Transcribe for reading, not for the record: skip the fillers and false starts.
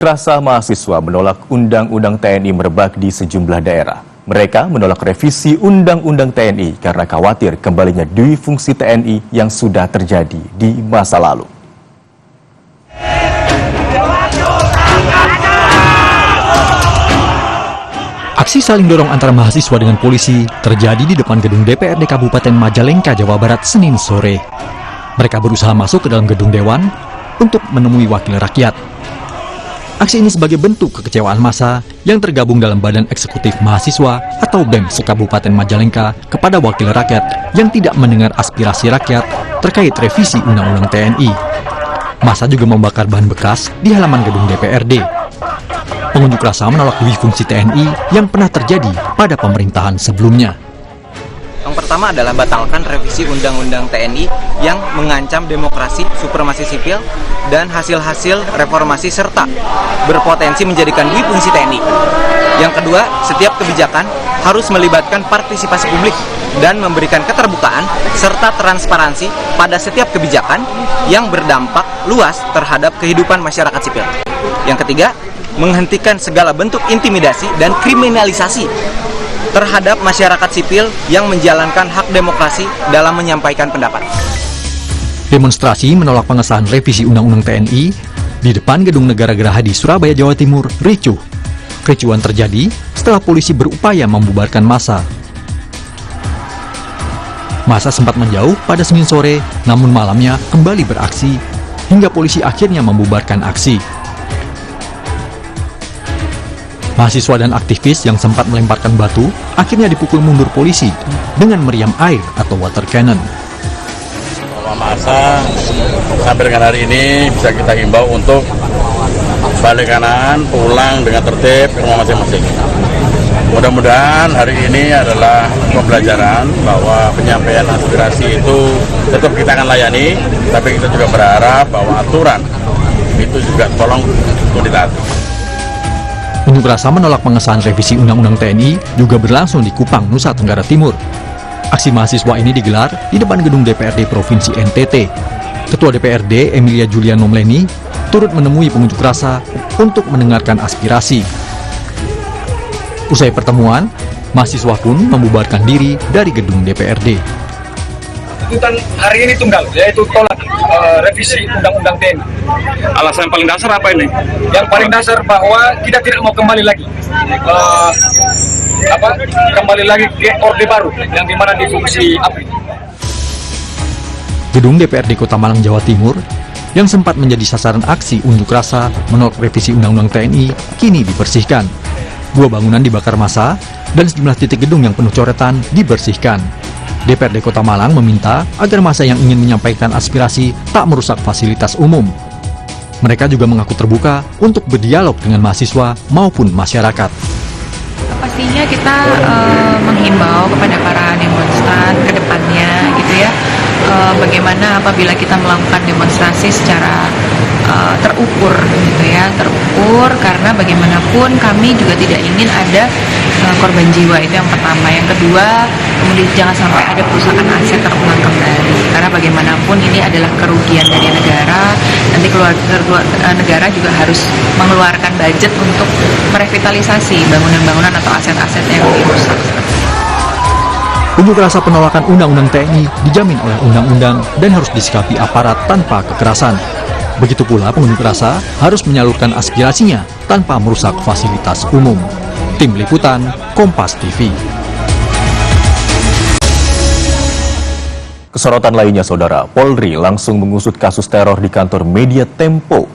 Rasa mahasiswa menolak Undang-Undang TNI merebak di sejumlah daerah. Mereka menolak revisi Undang-Undang TNI karena khawatir kembalinya dui fungsi TNI yang sudah terjadi di masa lalu. Aksi saling dorong antara mahasiswa dengan polisi terjadi di depan gedung DPRD Kabupaten Majalengka, Jawa Barat, Senin sore. Mereka berusaha masuk ke dalam gedung dewan untuk menemui wakil rakyat. Aksi ini sebagai bentuk kekecewaan massa yang tergabung dalam Badan Eksekutif Mahasiswa atau BEM Kabupaten Majalengka kepada wakil rakyat yang tidak mendengar aspirasi rakyat terkait revisi Undang-Undang TNI. Massa juga membakar bahan bekas di halaman gedung DPRD. Pengunjuk rasa menolak dui fungsi TNI yang pernah terjadi pada pemerintahan sebelumnya. Yang pertama adalah batalkan revisi Undang-Undang TNI yang mengancam demokrasi, supremasi sipil, dan hasil-hasil reformasi serta berpotensi menjadikan dui fungsi TNI. Yang kedua, setiap kebijakan harus melibatkan partisipasi publik dan memberikan keterbukaan serta transparansi pada setiap kebijakan yang berdampak luas terhadap kehidupan masyarakat sipil. Yang ketiga, menghentikan segala bentuk intimidasi dan kriminalisasi terhadap masyarakat sipil yang menjalankan hak demokrasi dalam menyampaikan pendapat. Demonstrasi menolak pengesahan revisi Undang-Undang TNI di depan Gedung Negara Gerahadi, Surabaya, Jawa Timur, ricuh. Kericuhan terjadi setelah polisi berupaya membubarkan massa. Massa sempat menjauh pada Senin sore, namun malamnya kembali beraksi hingga polisi akhirnya membubarkan aksi. Mahasiswa dan aktivis yang sempat melemparkan batu akhirnya dipukul mundur polisi dengan meriam air atau water cannon. Masa sampai dengan hari ini bisa kita himbau untuk balik kanan, pulang dengan tertib ke rumah masing-masing. Mudah-mudahan hari ini adalah pembelajaran bahwa penyampaian aspirasi itu tetap kita akan layani, tapi kita juga berharap bahwa aturan itu juga tolong untuk ditaati. Unjuk rasa menolak pengesahan revisi Undang-Undang TNI juga berlangsung di Kupang, Nusa Tenggara Timur. Aksi mahasiswa ini digelar di depan gedung DPRD Provinsi NTT. Ketua DPRD Emilia Julian Nomleni turut menemui pengunjuk rasa untuk mendengarkan aspirasi. Usai pertemuan, mahasiswa pun membubarkan diri dari gedung DPRD. Tuntutan hari ini tunggal, yaitu tolak revisi Undang-Undang TNI. Alasan paling dasar apa ini? Yang paling dasar bahwa kita tidak mau kembali lagi kembali lagi ke Orde Baru yang dimana di fungsi ABRI. Gedung DPRD Kota Malang, Jawa Timur yang sempat menjadi sasaran aksi unjuk rasa menolak revisi Undang-Undang TNI kini dibersihkan. 2 bangunan dibakar massa dan sejumlah titik gedung yang penuh coretan dibersihkan. DPRD Kota Malang meminta agar massa yang ingin menyampaikan aspirasi tak merusak fasilitas umum. Mereka juga mengaku terbuka untuk berdialog dengan mahasiswa maupun masyarakat. Pastinya kita menghimbau kepada para demonstran ke depannya gitu ya, bagaimana apabila kita melakukan demonstrasi secara terukur gitu ya, terukur karena bagaimanapun kami juga tidak ingin ada korban jiwa, itu yang pertama. Yang kedua, kemudian jangan sampai ada perusakan aset terulang kembali karena bagaimanapun ini adalah kerugian dari negara. Nanti negara juga harus mengeluarkan budget untuk merevitalisasi bangunan-bangunan atau aset-aset yang dirusak. Unjuk rasa penolakan Undang-Undang TNI dijamin oleh undang-undang dan harus disikapi aparat tanpa kekerasan. Begitu pula pengunjuk rasa harus menyalurkan aspirasinya tanpa merusak fasilitas umum. Tim Liputan, Kompas TV. Kesorotan lainnya, Saudara, Polri langsung mengusut kasus teror di kantor Media Tempo.